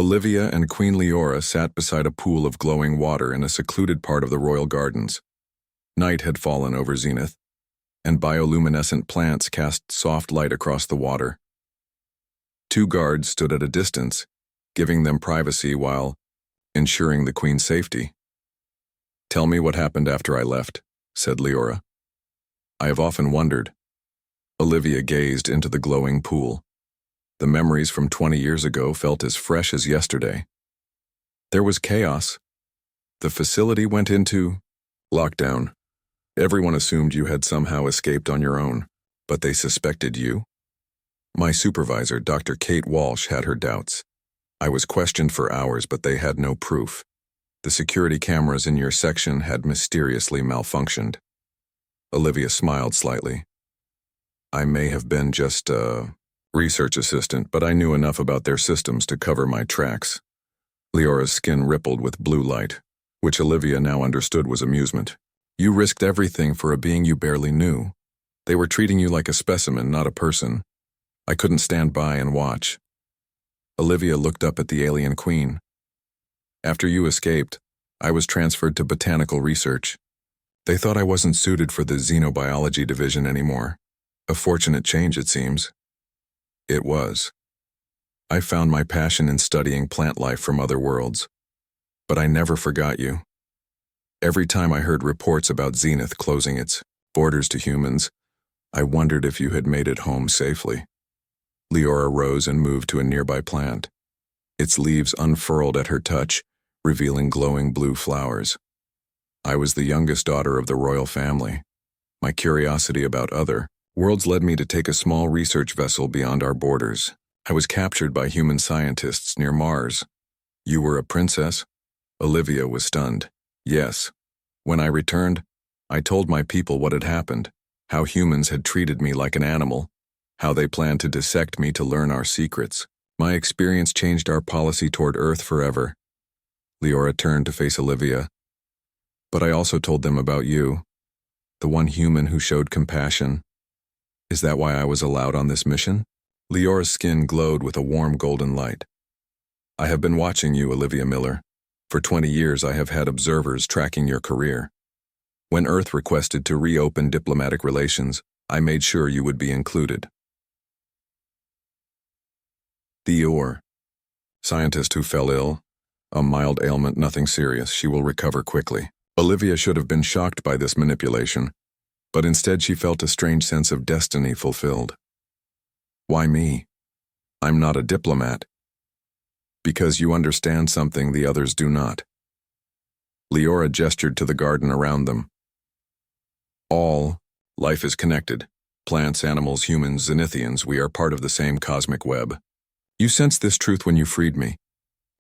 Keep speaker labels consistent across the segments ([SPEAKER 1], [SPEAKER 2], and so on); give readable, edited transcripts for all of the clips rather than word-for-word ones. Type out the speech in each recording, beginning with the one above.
[SPEAKER 1] Olivia and Queen Leora sat beside a pool of glowing water in a secluded part of the royal gardens. Night had fallen over Zenith, and bioluminescent plants cast soft light across the water. Two guards stood at a distance, giving them privacy while ensuring the Queen's safety. "Tell me what happened after I left," said Leora. "I have often wondered." Olivia gazed into the glowing pool. The memories from 20 years ago felt as fresh as yesterday. There was chaos. The facility went into lockdown. Everyone assumed you had somehow escaped on your own, but they suspected you. My supervisor, Dr. Kate Walsh, had her doubts. I was questioned for hours, but they had no proof. The security cameras in your section had mysteriously malfunctioned. Olivia smiled slightly. I may have been just a research assistant, but I knew enough about their systems to cover my tracks. Leora's skin rippled with blue light, which Olivia now understood was amusement. You risked everything for a being you barely knew. They were treating you like a specimen, not a person. I couldn't stand by and watch. Olivia looked up at the alien queen. After you escaped, I was transferred to botanical research. They thought I wasn't suited for the xenobiology division anymore. A fortunate change, it seems. It was. I found my passion in studying plant life from other worlds. But I never forgot you. Every time I heard reports about Zenith closing its borders to humans, I wondered if you had made it home safely. Leora rose and moved to a nearby plant. Its leaves unfurled at her touch, revealing glowing blue flowers. I was the youngest daughter of the royal family. My curiosity about other worlds led me to take a small research vessel beyond our borders. I was captured by human scientists near Mars. You were a princess? Olivia was stunned. Yes. When I returned, I told my people what had happened, how humans had treated me like an animal, how they planned to dissect me to learn our secrets. My experience changed our policy toward Earth forever. Leora turned to face Olivia. But I also told them about you, the one human who showed compassion. Is that why I was allowed on this mission? Leora's skin glowed with a warm golden light. I have been watching you, Olivia Miller. For 20 years I have had observers tracking your career. When Earth requested to reopen diplomatic relations, I made sure you would be included. Theor. Scientist who fell ill. A mild ailment, nothing serious. She will recover quickly. Olivia should have been shocked by this manipulation, but instead she felt a strange sense of destiny fulfilled. Why me? I'm not a diplomat. Because you understand something the others do not. Leora gestured to the garden around them. All life is connected. Plants, animals, humans, Zenithians, we are part of the same cosmic web. You sensed this truth when you freed me,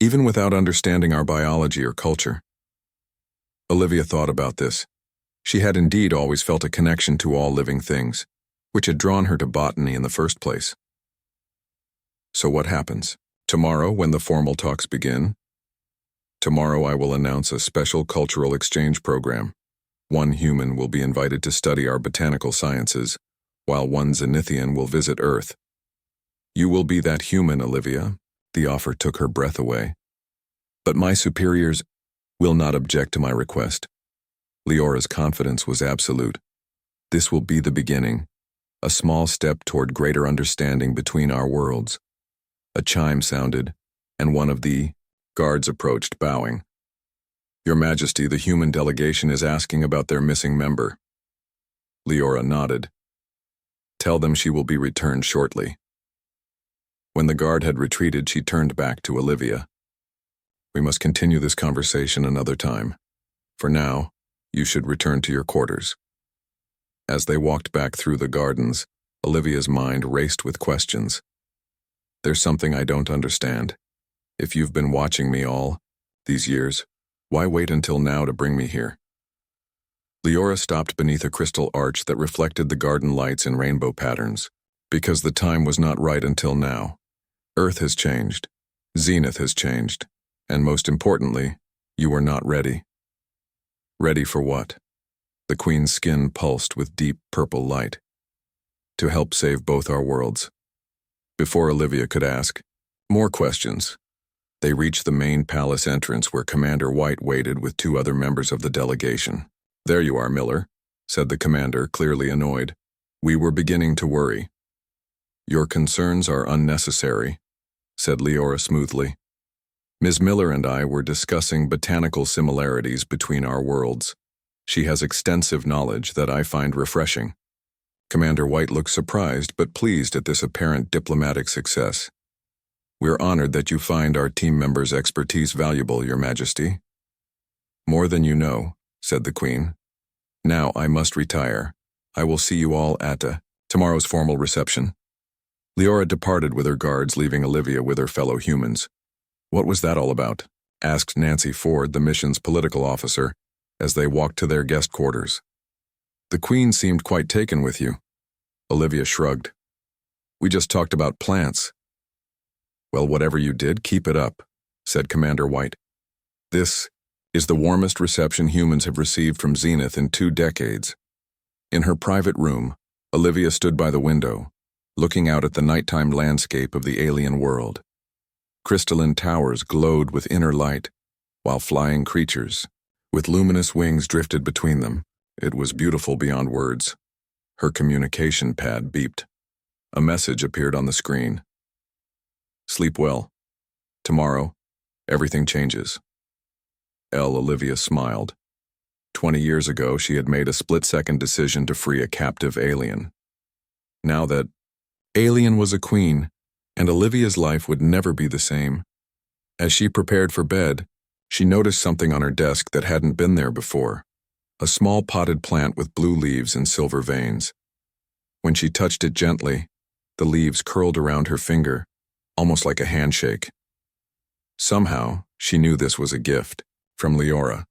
[SPEAKER 1] even without understanding our biology or culture. Olivia thought about this. She had indeed always felt a connection to all living things, which had drawn her to botany in the first place. So what happens? Tomorrow, when the formal talks begin? Tomorrow I will announce a special cultural exchange program. One human will be invited to study our botanical sciences, while one Zenithian will visit Earth. You will be that human, Olivia. The offer took her breath away. But my superiors will not object to my request. Leora's confidence was absolute. This will be the beginning, a small step toward greater understanding between our worlds. A chime sounded, and one of the guards approached, bowing. Your Majesty, the human delegation is asking about their missing member. Leora nodded. Tell them she will be returned shortly. When the guard had retreated, she turned back to Olivia. We must continue this conversation another time. For now, you should return to your quarters. As they walked back through the gardens, Olivia's mind raced with questions. There's something I don't understand. If you've been watching me all these years, why wait until now to bring me here? Leora stopped beneath a crystal arch that reflected the garden lights in rainbow patterns. Because the time was not right until now. Earth has changed. Zenith has changed. And most importantly, you are not ready. Ready for what? The Queen's skin pulsed with deep purple light. To help save both our worlds. Before Olivia could ask more questions, They reached the main palace entrance where Commander White waited with two other members of the delegation. "There you are, Miller," said the commander, clearly annoyed. "We were beginning to worry." "Your concerns are unnecessary," said Leora smoothly. "Ms. Miller and I were discussing botanical similarities between our worlds. She has extensive knowledge that I find refreshing." Commander White looked surprised but pleased at this apparent diplomatic success. "We're honored that you find our team members' expertise valuable, Your Majesty." "More than you know," said the Queen. "Now I must retire. I will see you all at tomorrow's formal reception." Leora departed with her guards, leaving Olivia with her fellow humans. "What was that all about?" asked Nancy Ford, the mission's political officer, as they walked to their guest quarters. "The Queen seemed quite taken with you." Olivia shrugged. "We just talked about plants." "Well, whatever you did, keep it up," said Commander White. "This is the warmest reception humans have received from Zenith in 2 decades. In her private room, Olivia stood by the window, looking out at the nighttime landscape of the alien world. Crystalline towers glowed with inner light, while flying creatures, with luminous wings, drifted between them. It was beautiful beyond words. Her communication pad beeped. A message appeared on the screen. "Sleep well. Tomorrow, everything changes." Olivia smiled. 20 years ago, she had made a split-second decision to free a captive alien. Now that alien was a queen, and Olivia's life would never be the same. As she prepared for bed, she noticed something on her desk that hadn't been there before. A small potted plant with blue leaves and silver veins. When she touched it gently, the leaves curled around her finger, almost like a handshake. Somehow, she knew this was a gift from Leora,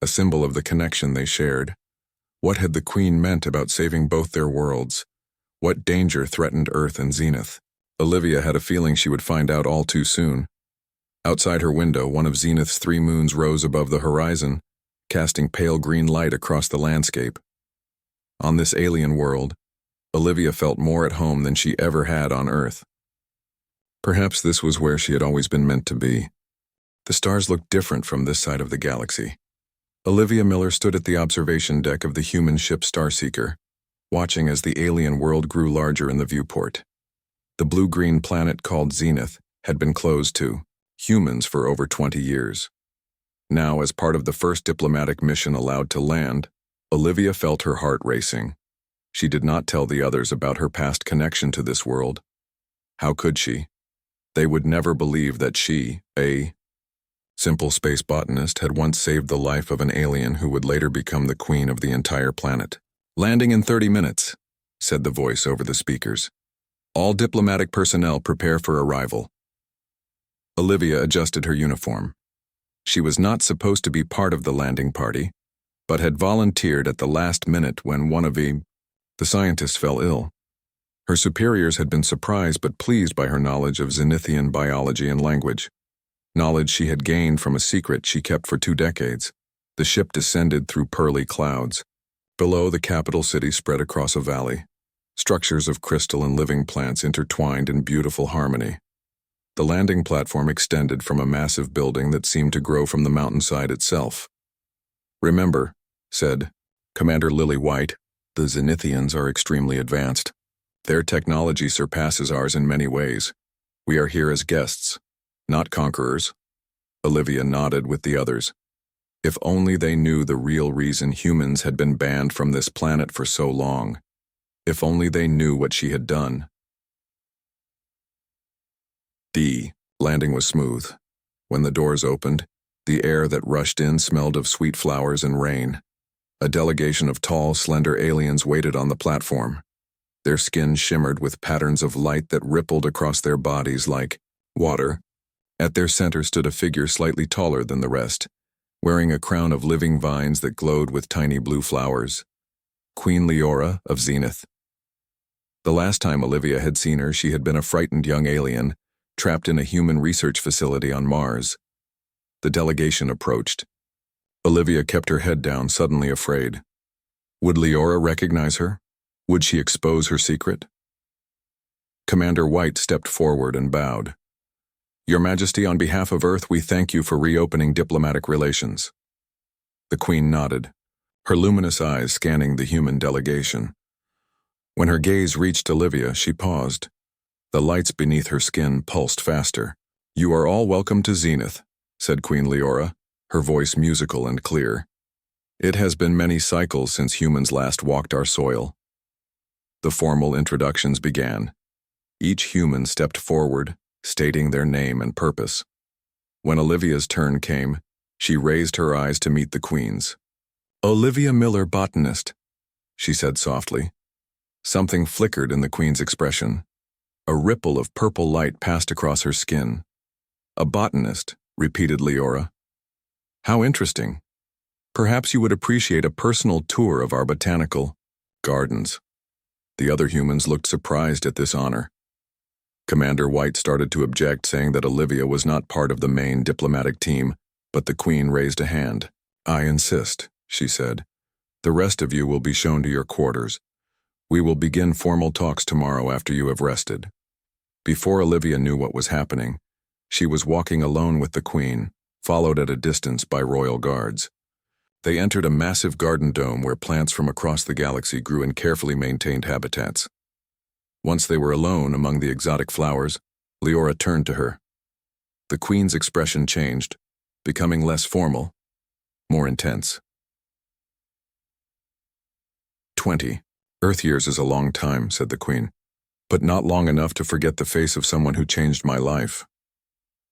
[SPEAKER 1] a symbol of the connection they shared. What had the Queen meant about saving both their worlds? What danger threatened Earth and Zenith? Olivia had a feeling she would find out all too soon. Outside her window, one of Zenith's 3 moons rose above the horizon, casting pale green light across the landscape. On this alien world, Olivia felt more at home than she ever had on Earth. Perhaps this was where she had always been meant to be. The stars looked different from this side of the galaxy. Olivia Miller stood at the observation deck of the human ship Starseeker, watching as the alien world grew larger in the viewport. The blue-green planet called Zenith had been closed to humans for over 20 years. Now, as part of the first diplomatic mission allowed to land, Olivia felt her heart racing. She did not tell the others about her past connection to this world. How could she? They would never believe that she, a simple space botanist, had once saved the life of an alien who would later become the queen of the entire planet. "Landing in 30 minutes, said the voice over the speakers. "All diplomatic personnel prepare for arrival." Olivia adjusted her uniform. She was not supposed to be part of the landing party, but had volunteered at the last minute when one of the scientists fell ill. Her superiors had been surprised but pleased by her knowledge of Zenithian biology and language, knowledge she had gained from a secret she kept for 2 decades. The ship descended through pearly clouds. Below, the capital city spread across a valley. Structures of crystal and living plants intertwined in beautiful harmony. The landing platform extended from a massive building that seemed to grow from the mountainside itself. "Remember," said Commander Lily White, "the Zenithians are extremely advanced. Their technology surpasses ours in many ways. We are here as guests, not conquerors." Olivia nodded with the others. If only they knew the real reason humans had been banned from this planet for so long. If only they knew what she had done. The landing was smooth. When the doors opened, the air that rushed in smelled of sweet flowers and rain. A delegation of tall, slender aliens waited on the platform. Their skin shimmered with patterns of light that rippled across their bodies like water. At their center stood a figure slightly taller than the rest, wearing a crown of living vines that glowed with tiny blue flowers. Queen Leora of Zenith. The last time Olivia had seen her, she had been a frightened young alien, trapped in a human research facility on Mars. The delegation approached. Olivia kept her head down, suddenly afraid. Would Leora recognize her? Would she expose her secret? Commander White stepped forward and bowed. Your Majesty, on behalf of Earth, we thank you for reopening diplomatic relations. The Queen nodded, her luminous eyes scanning the human delegation. When her gaze reached Olivia, she paused. The lights beneath her skin pulsed faster. You are all welcome to Zenith, said Queen Leora, her voice musical and clear. It has been many cycles since humans last walked our soil. The formal introductions began. Each human stepped forward, stating their name and purpose. When Olivia's turn came, she raised her eyes to meet the Queen's. Olivia Miller, botanist, she said softly. Something flickered in the Queen's expression. A ripple of purple light passed across her skin. A botanist, repeated Leora. How interesting. Perhaps you would appreciate a personal tour of our botanical gardens. The other humans looked surprised at this honor. Commander White started to object, saying that Olivia was not part of the main diplomatic team, but the Queen raised a hand. I insist, she said. The rest of you will be shown to your quarters. We will begin formal talks tomorrow after you have rested. Before Olivia knew what was happening, she was walking alone with the Queen, followed at a distance by royal guards. They entered a massive garden dome where plants from across the galaxy grew in carefully maintained habitats. Once they were alone among the exotic flowers, Leora turned to her. The Queen's expression changed, becoming less formal, more intense. 20. Earth years is a long time, said the Queen, but not long enough to forget the face of someone who changed my life.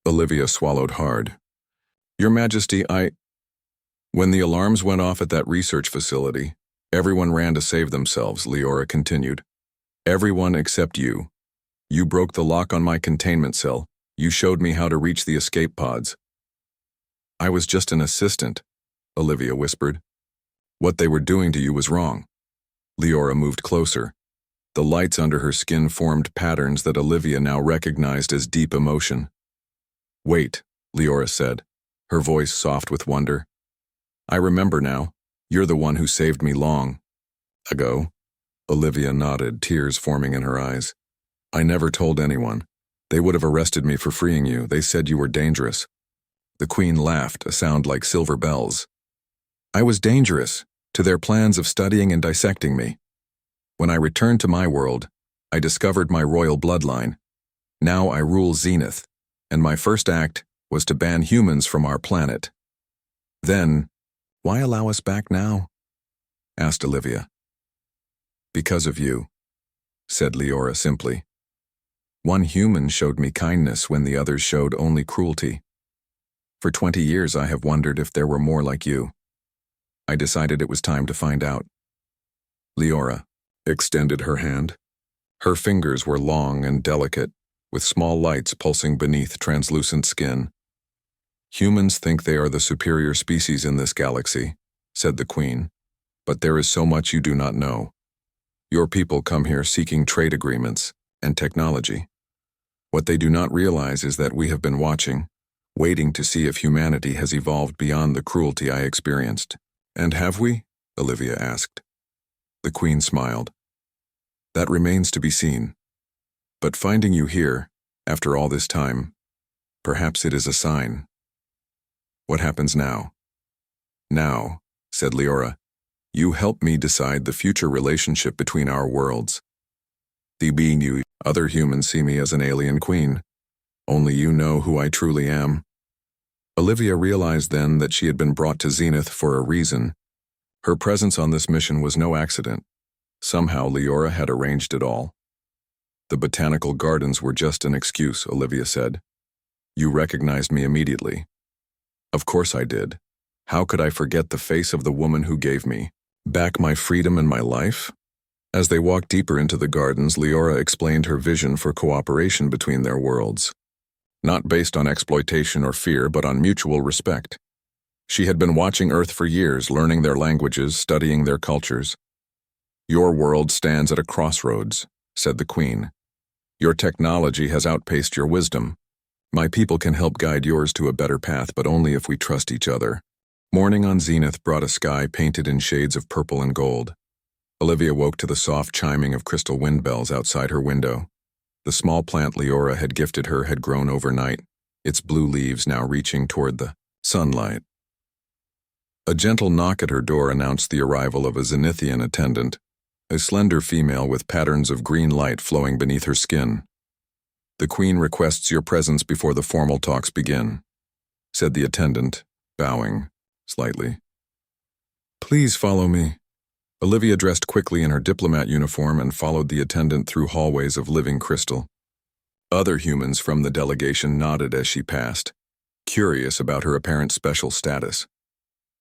[SPEAKER 1] Olivia swallowed hard. Your Majesty, When the alarms went off at that research facility, everyone ran to save themselves, Leora continued. Everyone except you. You broke the lock on my containment cell. You showed me how to reach the escape pods. I was just an assistant, Olivia whispered. What they were doing to you was wrong. Leora moved closer. The lights under her skin formed patterns that Olivia now recognized as deep emotion. Wait, Leora said, her voice soft with wonder. I remember now. You're the one who saved me long ago. Olivia nodded, tears forming in her eyes. I never told anyone. They would have arrested me for freeing you. They said you were dangerous. The Queen laughed, a sound like silver bells. I was dangerous to their plans of studying and dissecting me. When I returned to my world, I discovered my royal bloodline. Now I rule Zenith, and my first act was to ban humans from our planet. Then, why allow us back now? Asked Olivia. Because of you, said Leora simply. One human showed me kindness when the others showed only cruelty. For 20 years I have wondered if there were more like you. I decided it was time to find out. Leora extended her hand. Her fingers were long and delicate, with small lights pulsing beneath translucent skin. Humans think they are the superior species in this galaxy, said the Queen, but there is so much you do not know. Your people come here seeking trade agreements and technology. What they do not realize is that we have been watching, waiting to see if humanity has evolved beyond the cruelty I experienced. And have we? Olivia asked. The Queen smiled. That remains to be seen. But finding you here, after all this time, perhaps it is a sign. What happens now? Now, said Leora, you help me decide the future relationship between our worlds. The being you, other humans see me as an alien queen. Only you know who I truly am. Olivia realized then that she had been brought to Zenith for a reason. Her presence on this mission was no accident. Somehow Leora had arranged it all. The botanical gardens were just an excuse, Olivia said. You recognized me immediately. Of course I did. How could I forget the face of the woman who gave me back my freedom and my life? As they walked deeper into the gardens, Leora explained her vision for cooperation between their worlds. Not based on exploitation or fear, but on mutual respect. She had been watching Earth for years, learning their languages, studying their cultures. Your world stands at a crossroads, said the Queen. Your technology has outpaced your wisdom. My people can help guide yours to a better path, but only if we trust each other. Morning on Zenith brought a sky painted in shades of purple and gold. Olivia woke to the soft chiming of crystal wind bells outside her window. The small plant Leora had gifted her had grown overnight, its blue leaves now reaching toward the sunlight. A gentle knock at her door announced the arrival of a Zenithian attendant, a slender female with patterns of green light flowing beneath her skin. "The Queen requests your presence before the formal talks begin," said the attendant, bowing slightly. "Please follow me." Olivia dressed quickly in her diplomat uniform and followed the attendant through hallways of living crystal. Other humans from the delegation nodded as she passed, curious about her apparent special status.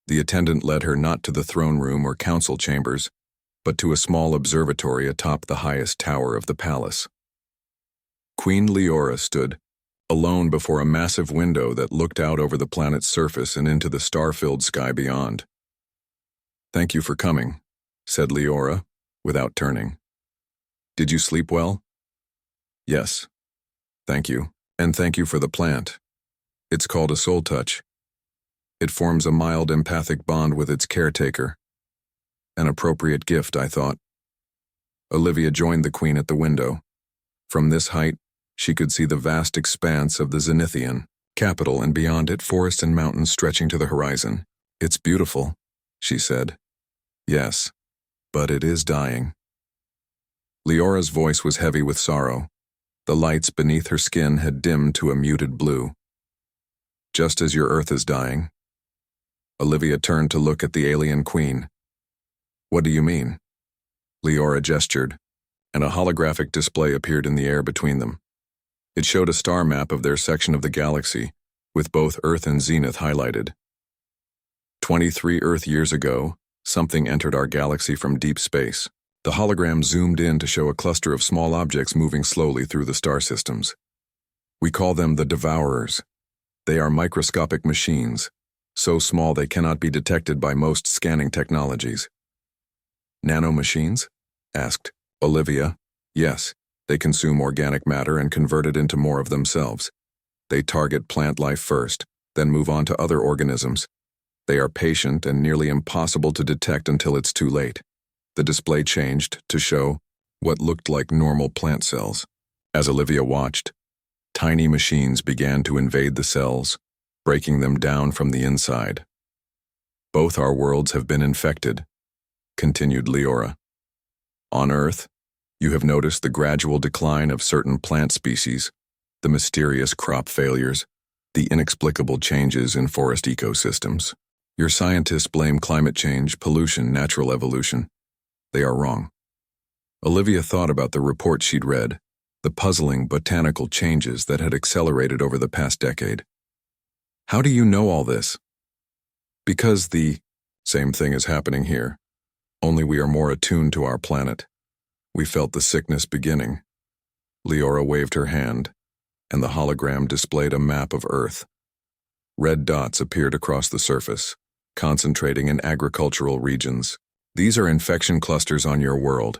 [SPEAKER 1] The attendant led her not to the throne room or council chambers, but to a small observatory atop the highest tower of the palace. Queen Leora stood, alone before a massive window that looked out over the planet's surface and into the star-filled sky beyond. "Thank you for coming," said Leora, without turning. "Did you sleep well?" "Yes. Thank you. And thank you for the plant. It's called a soul touch. It forms a mild empathic bond with its caretaker. An appropriate gift, I thought." Olivia joined the Queen at the window. From this height, she could see the vast expanse of the Zenithian capital, and beyond it forest and mountains stretching to the horizon. "It's beautiful," she said. "Yes, but it is dying." Leora's voice was heavy with sorrow. The lights beneath her skin had dimmed to a muted blue. "Just as your Earth is dying." Olivia turned to look at the alien Queen. "What do you mean?" Leora gestured, and a holographic display appeared in the air between them. It showed a star map of their section of the galaxy, with both Earth and Zenith highlighted. 23 Earth years ago, something entered our galaxy from deep space. The hologram zoomed in to show a cluster of small objects moving slowly through the star systems. "We call them the Devourers. They are microscopic machines, so small they cannot be detected by most scanning technologies." "Nanomachines?" asked Olivia. "Yes, they consume organic matter and convert it into more of themselves. They target plant life first, then move on to other organisms. They are patient and nearly impossible to detect until it's too late." The display changed to show what looked like normal plant cells. As Olivia watched, tiny machines began to invade the cells, breaking them down from the inside. "Both our worlds have been infected," continued Leora. "On Earth, you have noticed the gradual decline of certain plant species, the mysterious crop failures, the inexplicable changes in forest ecosystems. Your scientists blame climate change, pollution, natural evolution. They are wrong." Olivia thought about the report she'd read, the puzzling botanical changes that had accelerated over the past decade. "How do you know all this?" "Because the same thing is happening here, only we are more attuned to our planet. We felt the sickness beginning." Leora waved her hand, and the hologram displayed a map of Earth. Red dots appeared across the surface, concentrating in agricultural regions. "These are infection clusters on your world.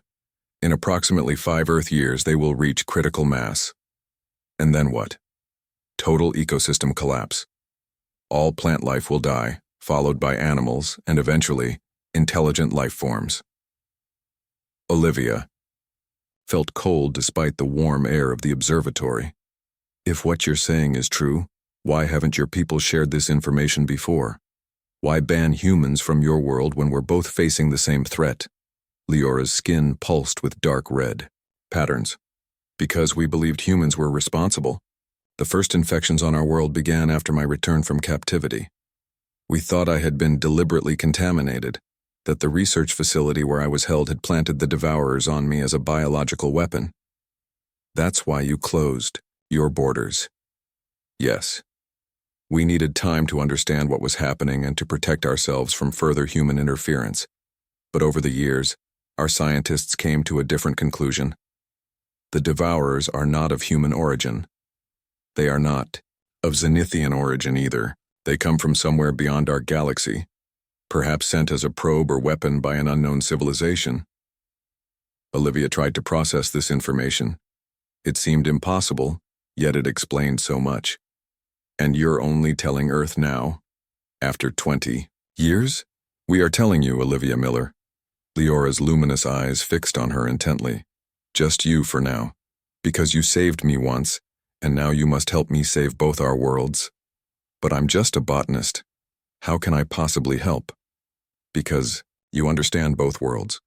[SPEAKER 1] In approximately 5 Earth years, they will reach critical mass. And then what? Total ecosystem collapse. All plant life will die, followed by animals, and eventually, intelligent life forms." Olivia felt cold despite the warm air of the observatory. "If what you're saying is true, why haven't your people shared this information before? Why ban humans from your world when we're both facing the same threat?" Leora's skin pulsed with dark red patterns. "Because we believed humans were responsible. The first infections on our world began after my return from captivity. We thought I had been deliberately contaminated, that the research facility where I was held had planted the Devourers on me as a biological weapon. That's why you closed your borders." "Yes. We needed time to understand what was happening and to protect ourselves from further human interference. But over the years, our scientists came to a different conclusion. The Devourers are not of human origin. They are not of Zenithian origin either. They come from somewhere beyond our galaxy, perhaps sent as a probe or weapon by an unknown civilization." Olivia tried to process this information. It seemed impossible, yet it explained so much. "And you're only telling Earth now? After 20 years?" "We are telling you, Olivia Miller." Leora's luminous eyes fixed on her intently. "Just you for now. Because you saved me once, and now you must help me save both our worlds. But I'm just a botanist. How can I possibly help? Because you understand both worlds.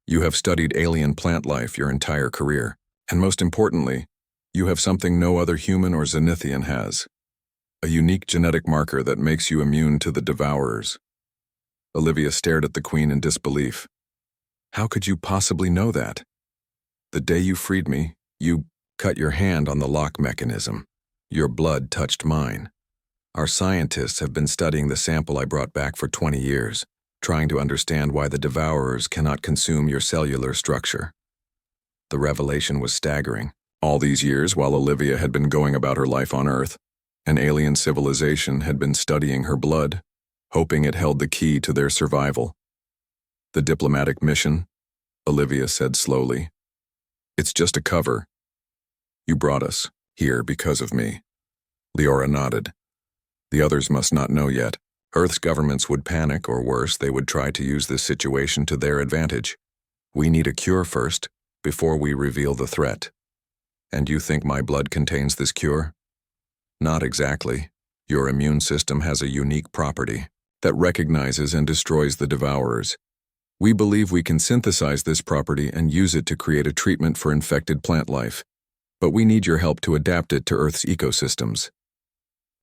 [SPEAKER 1] You have studied alien plant life your entire career, and most importantly, you have something no other human or Zenithian has. A unique genetic marker that makes you immune to the Devourers. Olivia stared at the Queen in disbelief. How could you possibly know that? The day you freed me, you cut your hand on the lock mechanism. Your blood touched mine. Our scientists have been studying the sample I brought back for 20 years, trying to understand why the Devourers cannot consume your cellular structure. The revelation was staggering. All these years, while Olivia had been going about her life on Earth, an alien civilization had been studying her blood, hoping it held the key to their survival. The diplomatic mission, Olivia said slowly. It's just a cover. You brought us here because of me. Leora nodded. The others must not know yet. Earth's governments would panic, or worse, they would try to use this situation to their advantage. We need a cure first, before we reveal the threat. And you think my blood contains this cure? Not exactly. Your immune system has a unique property that recognizes and destroys the Devourers. We believe we can synthesize this property and use it to create a treatment for infected plant life. But we need your help to adapt it to Earth's ecosystems.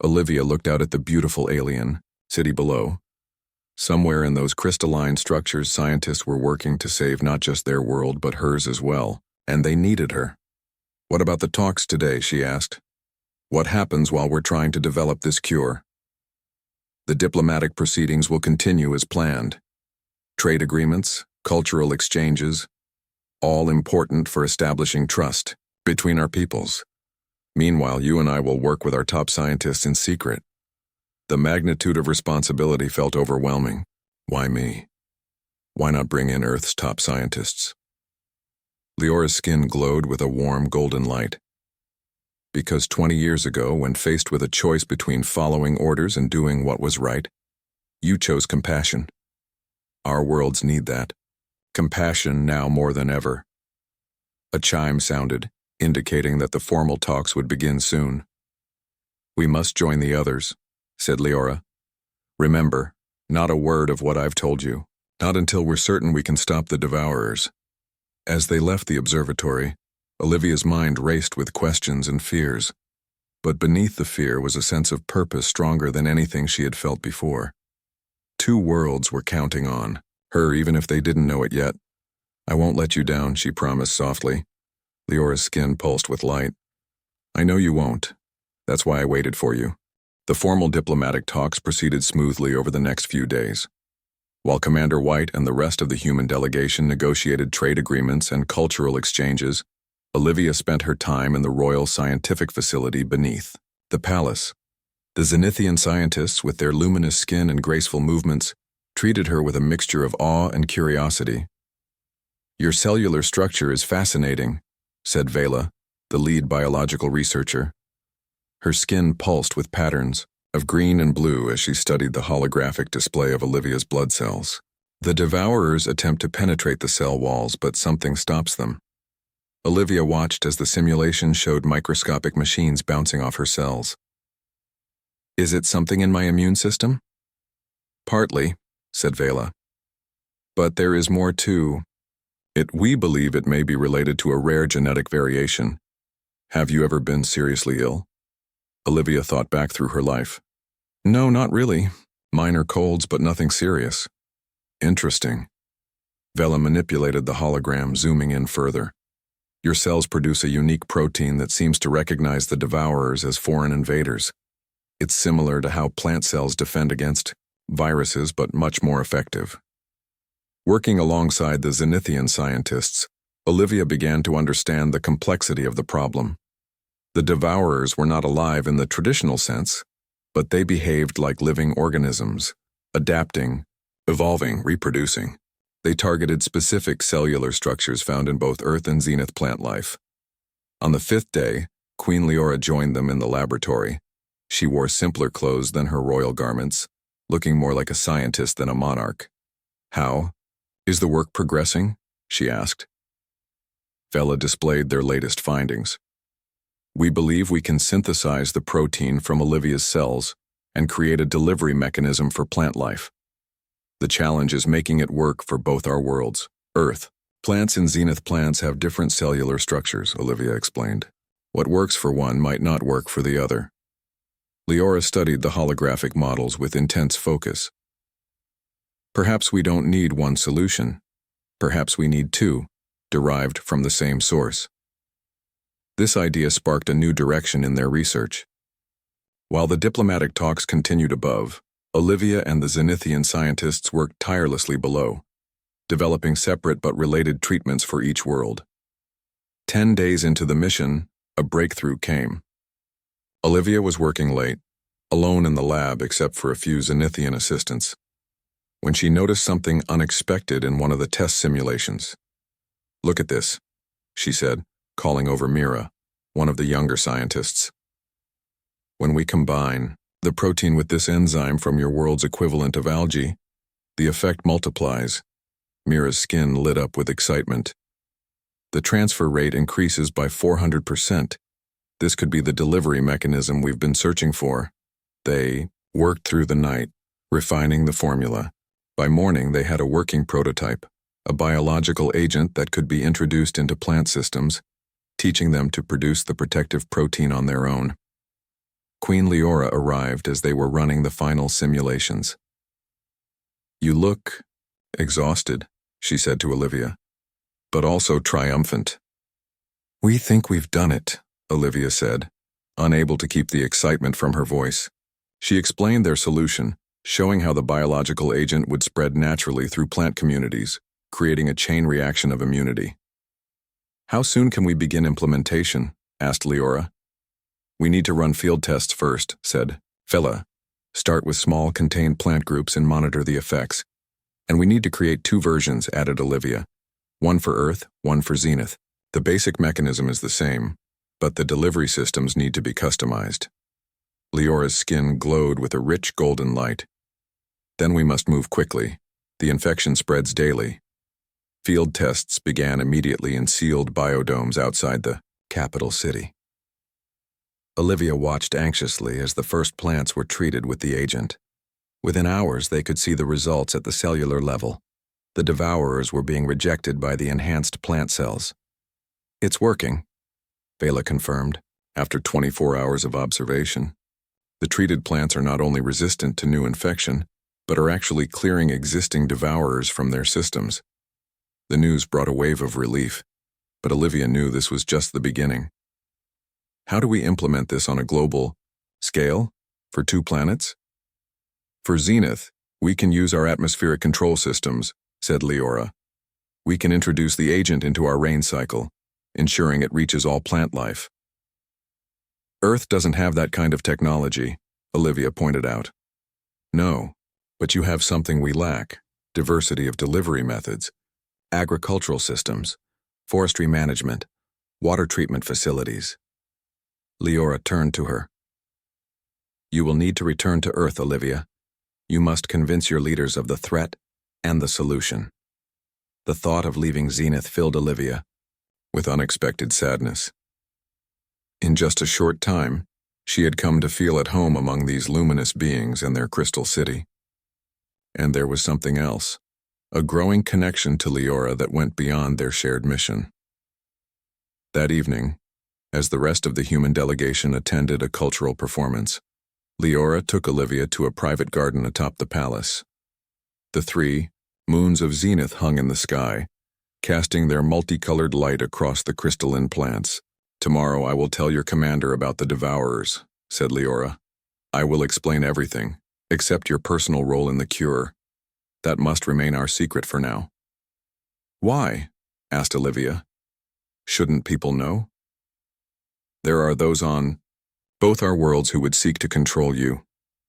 [SPEAKER 1] Olivia looked out at the beautiful alien city below. Somewhere in those crystalline structures, scientists were working to save not just their world but hers as well, and they needed her. What about the talks today, she asked. What happens while we're trying to develop this cure? The diplomatic proceedings will continue as planned. Trade agreements, cultural exchanges, all important for establishing trust between our peoples. Meanwhile, you and I will work with our top scientists in secret. The magnitude of responsibility felt overwhelming. Why me? Why not bring in Earth's top scientists? Leora's skin glowed with a warm golden light. Because 20 years ago, when faced with a choice between following orders and doing what was right, you chose compassion. Our worlds need that. Compassion now more than ever. A chime sounded, indicating that the formal talks would begin soon. We must join the others, said Leora. Remember, not a word of what I've told you, not until we're certain we can stop the Devourers. As they left the observatory, Olivia's mind raced with questions and fears. But beneath the fear was a sense of purpose stronger than anything she had felt before. 2 worlds were counting on her, even if they didn't know it yet. I won't let you down, she promised softly. Leora's skin pulsed with light. I know you won't. That's why I waited for you. The formal diplomatic talks proceeded smoothly over the next few days. While Commander White and the rest of the human delegation negotiated trade agreements and cultural exchanges, Olivia spent her time in the Royal Scientific Facility beneath the palace. The Zenithian scientists, with their luminous skin and graceful movements, treated her with a mixture of awe and curiosity. Your cellular structure is fascinating, said Vela, the lead biological researcher. Her skin pulsed with patterns of green and blue as she studied the holographic display of Olivia's blood cells. The Devourers attempt to penetrate the cell walls, but something stops them. Olivia watched as the simulation showed microscopic machines bouncing off her cells. Is it something in my immune system? Partly, said Vela. But there is more too. We believe it may be related to a rare genetic variation. Have you ever been seriously ill? Olivia thought back through her life. No, not really. Minor colds, but nothing serious. Interesting. Vela manipulated the hologram, zooming in further. Your cells produce a unique protein that seems to recognize the Devourers as foreign invaders. It's similar to how plant cells defend against viruses, but much more effective. Working alongside the Zenithian scientists, Olivia began to understand the complexity of the problem. The Devourers were not alive in the traditional sense, but they behaved like living organisms, adapting, evolving, reproducing. They targeted specific cellular structures found in both Earth and Zenith plant life. On the 5th day, Queen Leora joined them in the laboratory. She wore simpler clothes than her royal garments, looking more like a scientist than a monarch. How? Is the work progressing? She asked. Vela displayed their latest findings. We believe we can synthesize the protein from Olivia's cells and create a delivery mechanism for plant life. The challenge is making it work for both our worlds. Earth. Plants in zenith plants have different cellular structures, Olivia explained. What works for one might not work for the other. Leora studied the holographic models with intense focus. Perhaps we don't need one solution. Perhaps we need two, derived from the same source. This idea sparked a new direction in their research. While the diplomatic talks continued above, Olivia and the Zenithian scientists worked tirelessly below, developing separate but related treatments for each world. 10 days into the mission, a breakthrough came. Olivia was working late, alone in the lab except for a few Zenithian assistants, when she noticed something unexpected in one of the test simulations. "Look at this," she said, calling over Mira, one of the younger scientists. "When we combine the protein with this enzyme from your world's equivalent of algae, the effect multiplies." Mira's skin lit up with excitement. "The transfer rate increases by 400%. This could be the delivery mechanism we've been searching for." They worked through the night, refining the formula. By morning, they had a working prototype, a biological agent that could be introduced into plant systems, teaching them to produce the protective protein on their own. Queen Leora arrived as they were running the final simulations. "You look exhausted," she said to Olivia, "but also triumphant." "We think we've done it," Olivia said, unable to keep the excitement from her voice. She explained their solution, showing how the biological agent would spread naturally through plant communities, creating a chain reaction of immunity. "How soon can we begin implementation?" asked Leora. "We need to run field tests first," said Fela. "Start with small, contained plant groups and monitor the effects. And we need to create 2 versions," added Olivia. "One for Earth, one for Zenith. The basic mechanism is the same, but the delivery systems need to be customized." Leora's skin glowed with a rich golden light. "Then we must move quickly. The infection spreads daily." Field tests began immediately in sealed biodomes outside the capital city. Olivia watched anxiously as the first plants were treated with the agent. Within hours, they could see the results at the cellular level. The devourers were being rejected by the enhanced plant cells. "It's working," Vela confirmed, after 24 hours of observation. The treated plants are not only resistant to new infection, but are actually clearing existing devourers from their systems. The news brought a wave of relief, but Olivia knew this was just the beginning. "How do we implement this on a global scale for 2 planets?" "For Zenith, we can use our atmospheric control systems," said Leora. "We can introduce the agent into our rain cycle, ensuring it reaches all plant life." "Earth doesn't have that kind of technology," Olivia pointed out. "No, but you have something we lack: diversity of delivery methods, agricultural systems, forestry management, water treatment facilities." Leora turned to her. "You will need to return to Earth, Olivia. You must convince your leaders of the threat and the solution." The thought of leaving Zenith filled Olivia with unexpected sadness. In just a short time, she had come to feel at home among these luminous beings and their crystal city. And there was something else, a growing connection to Leora that went beyond their shared mission. That evening, as the rest of the human delegation attended a cultural performance, Leora took Olivia to a private garden atop the palace. The 3 moons of Zenith hung in the sky, casting their multicolored light across the crystalline plants. "Tomorrow I will tell your commander about the devourers," said Leora. "I will explain everything, except your personal role in the cure. That must remain our secret for now." "Why?" asked Olivia. "Shouldn't people know?" "There are those on both our worlds who would seek to control you,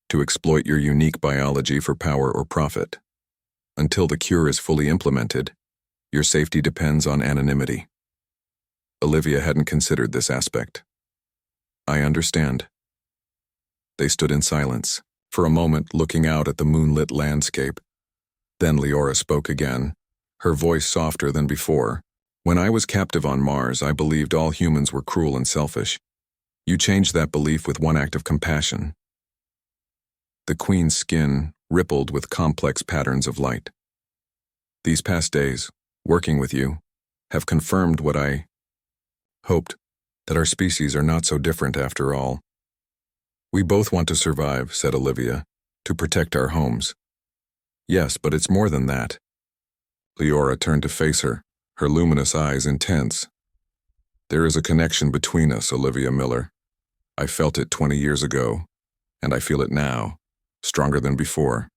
[SPEAKER 1] to exploit your unique biology for power or profit. Until the cure is fully implemented, your safety depends on anonymity." Olivia hadn't considered this aspect. "I understand." They stood in silence, for a moment looking out at the moonlit landscape. Then Leora spoke again, her voice softer than before. "When I was captive on Mars, I believed all humans were cruel and selfish. You changed that belief with one act of compassion. The Queen's skin rippled with complex patterns of light. These past days, working with you, have confirmed what I hoped, that our species are not so different after all. We both want to survive, said Olivia, to protect our homes. Yes, but it's more than that. Leora turned to face her, her luminous eyes intense. There is a connection between us, Olivia Miller. I felt it 20 years ago, and I feel it now, stronger than before.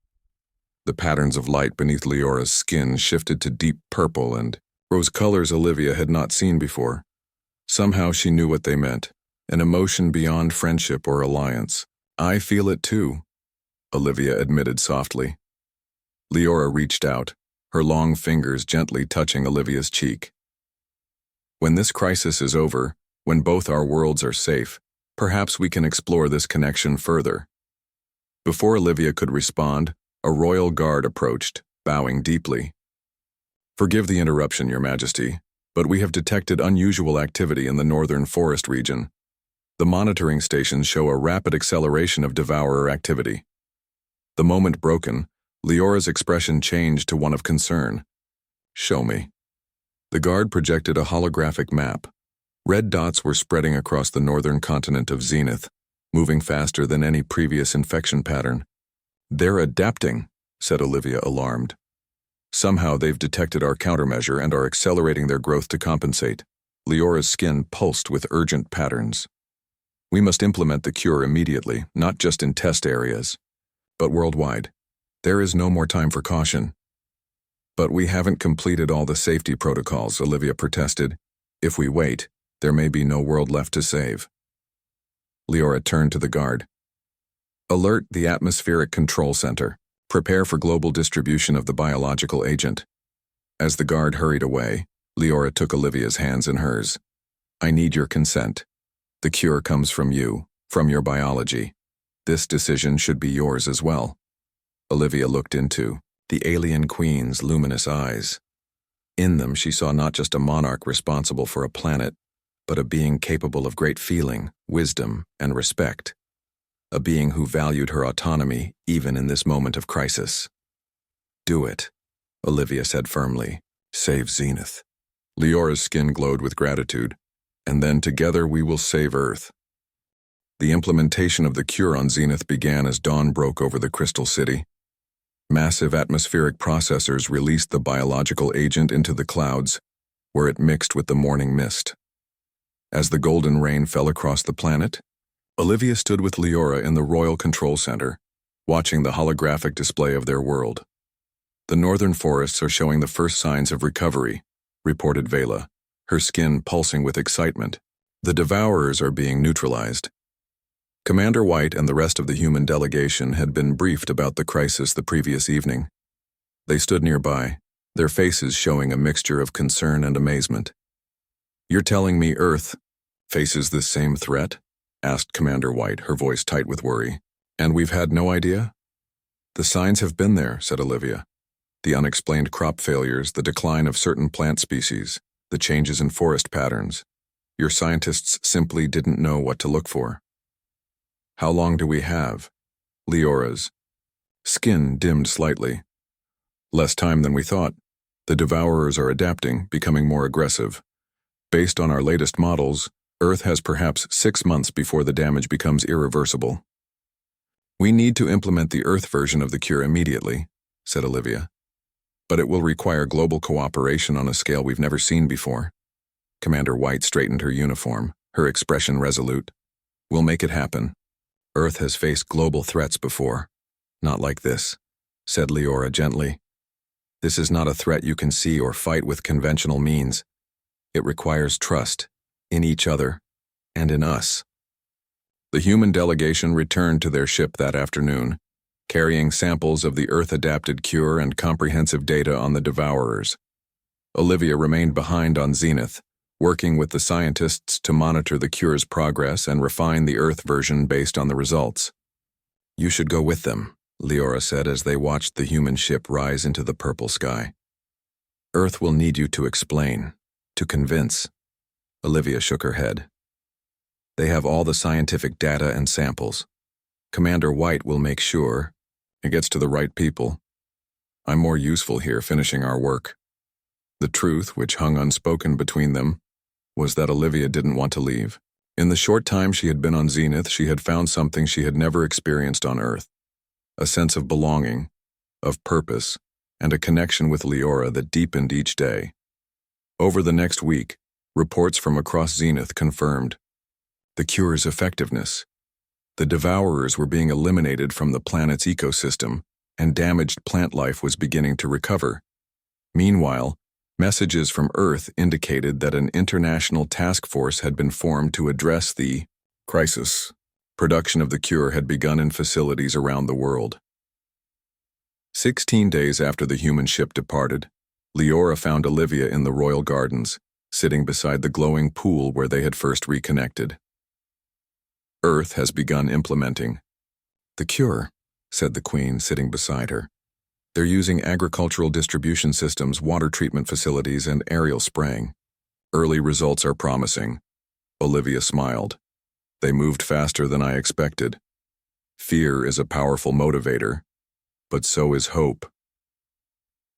[SPEAKER 1] The patterns of light beneath Leora's skin shifted to deep purple and rose colors Olivia had not seen before. Somehow she knew what they meant, an emotion beyond friendship or alliance. I feel it too, Olivia admitted softly. Leora reached out, her long fingers gently touching Olivia's cheek. When this crisis is over, when both our worlds are safe, perhaps we can explore this connection further. Before Olivia could respond, a royal guard approached, bowing deeply. Forgive the interruption, Your Majesty, but we have detected unusual activity in the northern forest region. The monitoring stations show a rapid acceleration of devourer activity. The moment broken, Leora's expression changed to one of concern. Show me. The guard projected a holographic map. Red dots were spreading across the northern continent of Zenith, moving faster than any previous infection pattern. They're adapting, said Olivia, alarmed. Somehow they've detected our countermeasure and are accelerating their growth to compensate. Leora's skin pulsed with urgent patterns. We must implement the cure immediately, not just in test areas, but worldwide. There is no more time for caution. But we haven't completed all the safety protocols, Olivia protested. If we wait, there may be no world left to save. Leora turned to the guard. Alert the Atmospheric Control Center. Prepare for global distribution of the biological agent. As the guard hurried away, Leora took Olivia's hands in hers. I need your consent. The cure comes from you, from your biology. This decision should be yours as well. Olivia looked into the alien queen's luminous eyes. In them she saw not just a monarch responsible for a planet, but a being capable of great feeling, wisdom, and respect. A being who valued her autonomy even in this moment of crisis. Do it, Olivia said firmly. Save Zenith. Leora's skin glowed with gratitude, and then together we will save Earth. The implementation of the cure on Zenith began as dawn broke over the Crystal City. Massive atmospheric processors released the biological agent into the clouds, where it mixed with the morning mist. As the golden rain fell across the planet, Olivia stood with Leora in the Royal Control Center, watching the holographic display of their world. The northern forests are showing the first signs of recovery, reported Vela, her skin pulsing with excitement. The devourers are being neutralized. Commander White and the rest of the human delegation had been briefed about the crisis the previous evening. They stood nearby, their faces showing a mixture of concern and amazement. You're telling me Earth faces this same threat? Asked Commander White, her voice tight with worry. And we've had no idea? The signs have been there, said Olivia. The unexplained crop failures, the decline of certain plant species, the changes in forest patterns. Your scientists simply didn't know what to look for. How long do we have? Leora's skin dimmed slightly. Less time than we thought. The devourers are adapting, becoming more aggressive. Based on our latest models, Earth has perhaps 6 months before the damage becomes irreversible. We need to implement the Earth version of the cure immediately, said Olivia. But it will require global cooperation on a scale we've never seen before. Commander White straightened her uniform, her expression resolute. We'll make it happen. Earth has faced global threats before. Not like this, said Leora gently. This is not a threat you can see or fight with conventional means. It requires trust. In each other, and in us. The human delegation returned to their ship that afternoon, carrying samples of the Earth-adapted cure and comprehensive data on the devourers. Olivia remained behind on Zenith, working with the scientists to monitor the cure's progress and refine the Earth version based on the results. You should go with them, Leora said as they watched the human ship rise into the purple sky. Earth will need you to explain, to convince. Olivia shook her head. They have all the scientific data and samples. Commander White will make sure it gets to the right people. I'm more useful here finishing our work." The truth, which hung unspoken between them, was that Olivia didn't want to leave. In the short time she had been on Zenith, she had found something she had never experienced on Earth. A sense of belonging, of purpose, and a connection with Leora that deepened each day. Over the next week, reports from across Zenith confirmed the cure's effectiveness. The devourers were being eliminated from the planet's ecosystem, and damaged plant life was beginning to recover. Meanwhile, messages from Earth indicated that an international task force had been formed to address the crisis. Production of the cure had begun in facilities around the world. 16 days after the human ship departed, Leora found Olivia in the royal gardens, sitting beside the glowing pool where they had first reconnected. "Earth has begun implementing the cure," said the Queen, sitting beside her. "They're using agricultural distribution systems, water treatment facilities, and aerial spraying. Early results are promising." Olivia smiled. "They moved faster than I expected. Fear is a powerful motivator, but so is hope."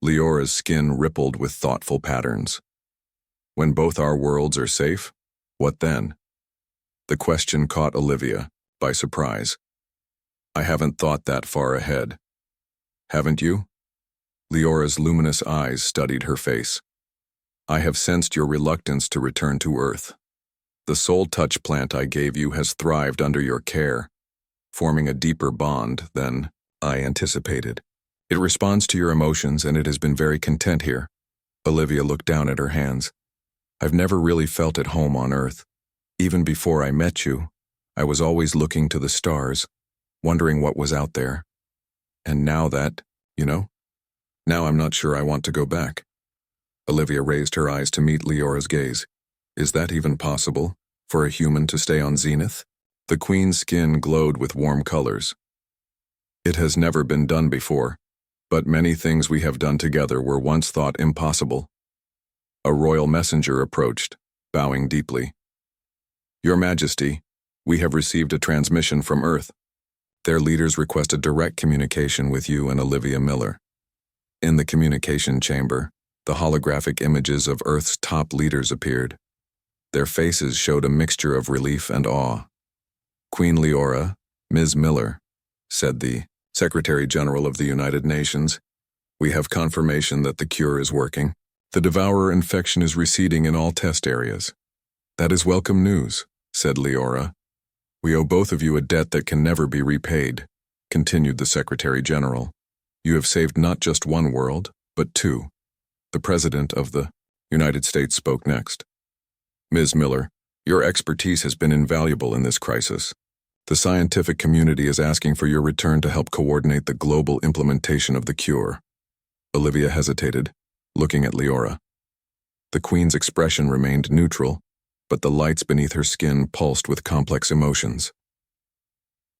[SPEAKER 1] Leora's skin rippled with thoughtful patterns. "When both our worlds are safe, what then?" The question caught Olivia by surprise. "I haven't thought that far ahead." "Haven't you?" Leora's luminous eyes studied her face. "I have sensed your reluctance to return to Earth. The soul touch plant I gave you has thrived under your care, forming a deeper bond than I anticipated. It responds to your emotions, and it has been very content here." Olivia looked down at her hands. "I've never really felt at home on Earth. Even before I met you, I was always looking to the stars, wondering what was out there. And now that, now I'm not sure I want to go back." Olivia raised her eyes to meet Leora's gaze. "Is that even possible, for a human to stay on Zenith?" The Queen's skin glowed with warm colors. "It has never been done before, but many things we have done together were once thought impossible." A royal messenger approached, bowing deeply. "Your Majesty, we have received a transmission from Earth. Their leaders requested direct communication with you and Olivia Miller." In the communication chamber, the holographic images of Earth's top leaders appeared. Their faces showed a mixture of relief and awe. "Queen Leora, Ms. Miller," said the Secretary General of the United Nations, "we have confirmation that the cure is working. The devourer infection is receding in all test areas." "That is welcome news," said Leora. "We owe both of you a debt that can never be repaid," continued the Secretary General. "You have saved not just one world, but two." The President of the United States spoke next. "Ms. Miller, your expertise has been invaluable in this crisis. The scientific community is asking for your return to help coordinate the global implementation of the cure." Olivia hesitated, looking at Leora. The Queen's expression remained neutral, but the lights beneath her skin pulsed with complex emotions.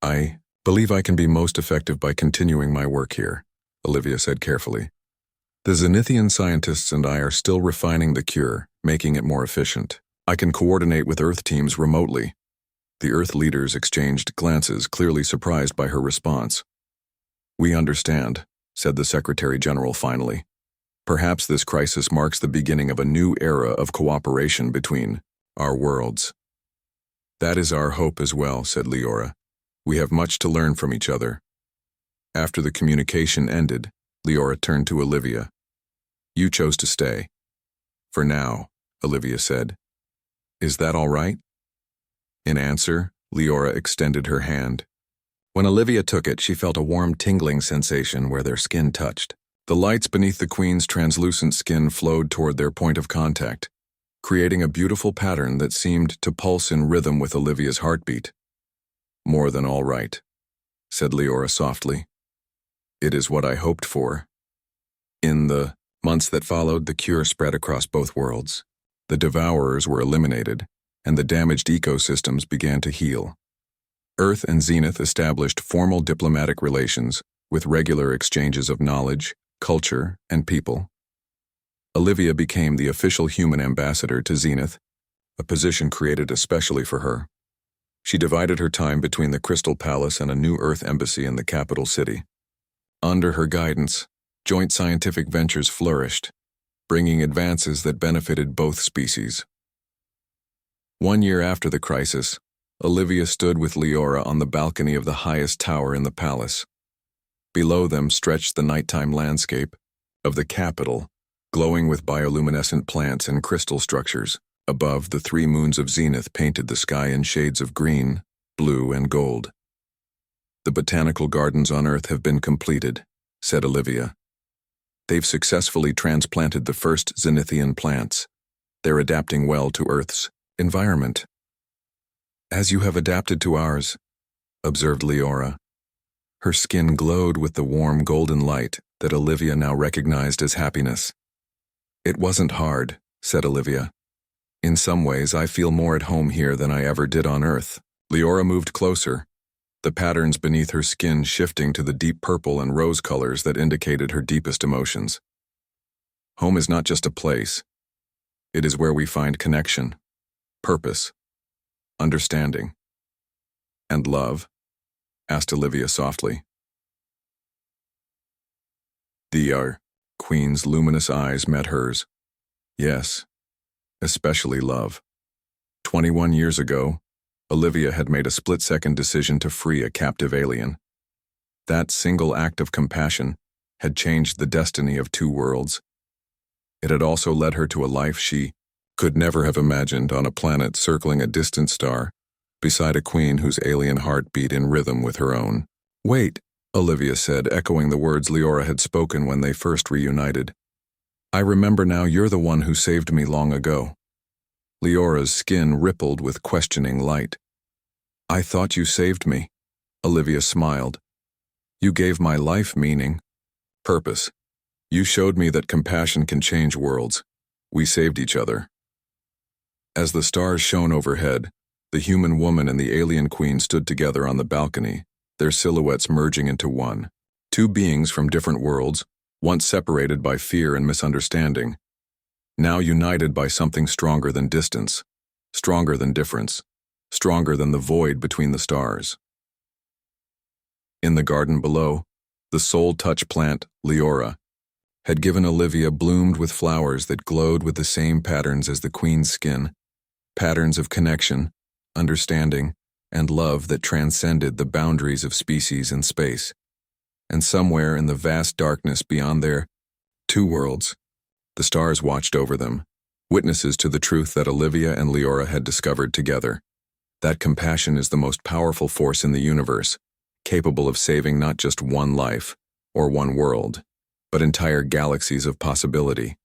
[SPEAKER 1] "I believe I can be most effective by continuing my work here," Olivia said carefully. "The Zenithian scientists and I are still refining the cure, making it more efficient. I can coordinate with Earth teams remotely." The Earth leaders exchanged glances, clearly surprised by her response. "We understand," said the Secretary General finally. "Perhaps this crisis marks the beginning of a new era of cooperation between our worlds." "That is our hope as well," said Leora. "We have much to learn from each other." After the communication ended, Leora turned to Olivia. "You chose to stay." "For now," Olivia said. "Is that all right?" In answer, Leora extended her hand. When Olivia took it, she felt a warm tingling sensation where their skin touched. The lights beneath the Queen's translucent skin flowed toward their point of contact, creating a beautiful pattern that seemed to pulse in rhythm with Olivia's heartbeat. "More than all right," said Leora softly. "It is what I hoped for." In the months that followed, the cure spread across both worlds. The devourers were eliminated, and the damaged ecosystems began to heal. Earth and Zenith established formal diplomatic relations with regular exchanges of knowledge, culture, and people. Olivia became the official human ambassador to Zenith, a position created especially for her. She divided her time between the Crystal Palace and a new Earth embassy in the capital city. Under her guidance, joint scientific ventures flourished, bringing advances that benefited both species. 1 year after the crisis, Olivia stood with Leora on the balcony of the highest tower in the palace. Below them stretched the nighttime landscape of the capital, glowing with bioluminescent plants and crystal structures. Above, the 3 moons of zenith painted the sky in shades of green, blue, and gold. "The botanical gardens on Earth have been completed," said Olivia. "They've successfully transplanted the first zenithian plants. They're adapting well to Earth's environment." "As you have adapted to ours," observed Leora. Her skin glowed with the warm golden light that Olivia now recognized as happiness. "It wasn't hard," said Olivia. "In some ways, I feel more at home here than I ever did on Earth." Leora moved closer, the patterns beneath her skin shifting to the deep purple and rose colors that indicated her deepest emotions. "Home is not just a place. It is where we find connection, purpose, understanding." "And love?" asked Olivia softly. The Queen's luminous eyes met hers. "Yes, especially love." 21 years ago, Olivia had made a split-second decision to free a captive alien. That single act of compassion had changed the destiny of 2 worlds. It had also led her to a life she could never have imagined on a planet circling a distant star, beside a queen whose alien heart beat in rhythm with her own. "Wait," Olivia said, echoing the words Leora had spoken when they first reunited. "I remember now, you're the one who saved me long ago." Leora's skin rippled with questioning light. "I thought you saved me." Olivia smiled. "You gave my life meaning, purpose. You showed me that compassion can change worlds. We saved each other." As the stars shone overhead, the human woman and the alien queen stood together on the balcony, their silhouettes merging into one. 2 beings from different worlds, once separated by fear and misunderstanding, now united by something stronger than distance, stronger than difference, stronger than the void between the stars. In the garden below, the soul touch plant, Leora, had given Olivia bloomed with flowers that glowed with the same patterns as the queen's skin, patterns of connection, understanding, and love that transcended the boundaries of species and space. And somewhere in the vast darkness beyond their 2 worlds, the stars watched over them, witnesses to the truth that Olivia and Leora had discovered together. That compassion is the most powerful force in the universe, capable of saving not just one life or one world, but entire galaxies of possibility.